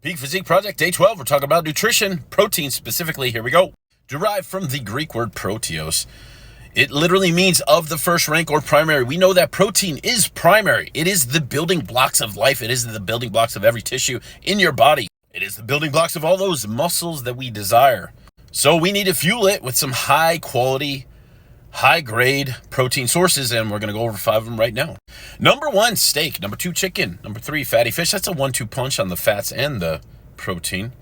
Peak Physique Project, Day 12. We're talking about nutrition, protein specifically. Here we go. Derived from the Greek word proteos. It literally means of the first rank or primary. We know that protein is primary. It is the building blocks of life. It is the building blocks of every tissue in your body. It is the building blocks of all those muscles that we desire. So we need to fuel it with some high quality, high grade protein sources, and we're going to go over 5 of them right now. Number 1, steak. Number 2, chicken. Number 3, fatty fish. That's a 1-2 punch on the fats and the protein.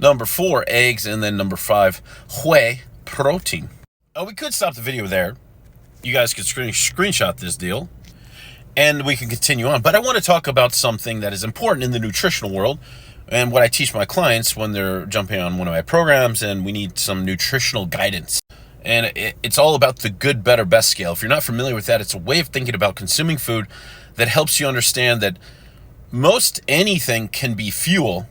Number 4, eggs. And then number 5, whey protein. We could stop the video there. You guys could screenshot this deal and we can continue on. But I want to talk about something that is important in the nutritional world and what I teach my clients when they're jumping on one of my programs and we need some nutritional guidance. And it's all about the good, better, best scale. If you're not familiar with that, it's a way of thinking about consuming food that helps you understand that most anything can be fuel,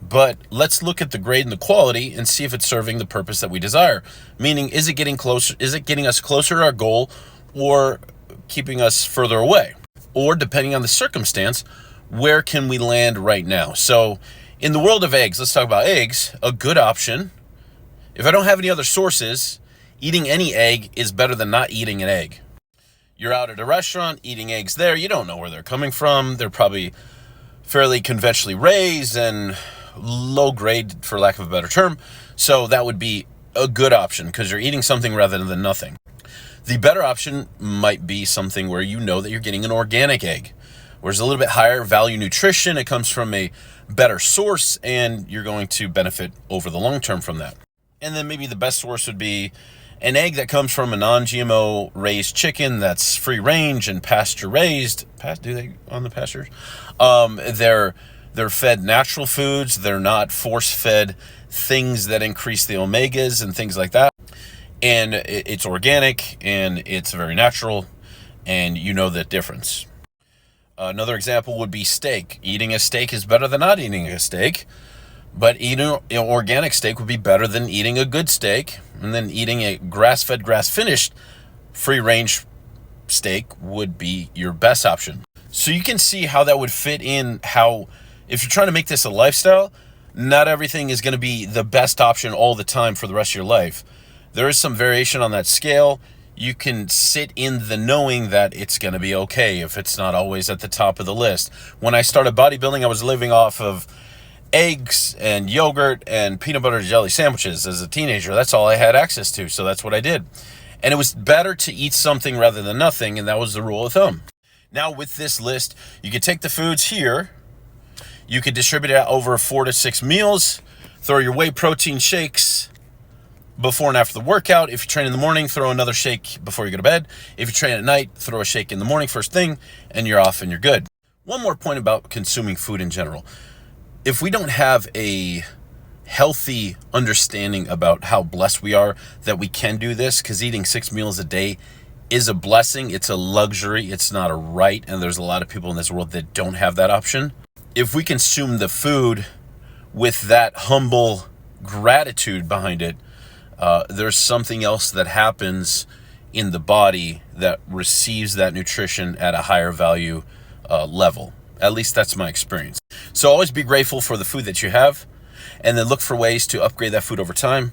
but let's look at the grade and the quality and see if it's serving the purpose that we desire. Meaning, is it getting closer? Is it getting us closer to our goal or keeping us further away? Or depending on the circumstance, where can we land right now? So in the world of eggs, let's talk about eggs. A good option, if I don't have any other sources, eating any egg is better than not eating an egg. You're out at a restaurant eating eggs there. You don't know where they're coming from. They're probably fairly conventionally raised and low grade, for lack of a better term. So that would be a good option because you're eating something rather than nothing. The better option might be something where you know that you're getting an organic egg, where there's a little bit higher value nutrition. It comes from a better source and you're going to benefit over the long term from that. And then maybe the best source would be an egg that comes from a non-GMO raised chicken that's free range and pasture raised. Do they on the pastures? They're fed natural foods. They're not force-fed things that increase the omegas and things like that. And it's organic and it's very natural, and you know the difference. Another example would be steak. Eating a steak is better than not eating a steak, but eating an organic steak would be better than eating a good steak, and then eating a grass-fed, grass-finished, free-range steak would be your best option. So you can see how that would fit in how, if you're trying to make this a lifestyle, not everything is going to be the best option all the time for the rest of your life. There is some variation on that scale. You can sit in the knowing that it's going to be okay if it's not always at the top of the list. When I started bodybuilding, I was living off of eggs and yogurt and peanut butter jelly sandwiches as a teenager. That's all I had access to, so that's what I did. And it was better to eat something rather than nothing, and that was the rule of thumb. Now with this list, you could take the foods here, you could distribute it out over 4 to 6 meals, throw your whey protein shakes before and after the workout. If you train in the morning, throw another shake before you go to bed. If you train at night, throw a shake in the morning first thing, and you're off and you're good. One more point about consuming food in general. If we don't have a healthy understanding about how blessed we are that we can do this, because eating 6 meals a day is a blessing, it's a luxury, it's not a right, and there's a lot of people in this world that don't have that option. If we consume the food with that humble gratitude behind it, there's something else that happens in the body that receives that nutrition at a higher value level. At least that's my experience. So always be grateful for the food that you have, and then look for ways to upgrade that food over time.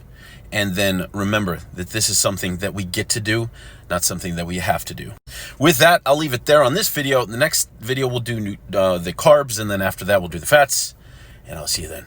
And then remember that this is something that we get to do, not something that we have to do. With that, I'll leave it there on this video. The next video we'll do the carbs, and then after that we'll do the fats, and I'll see you then.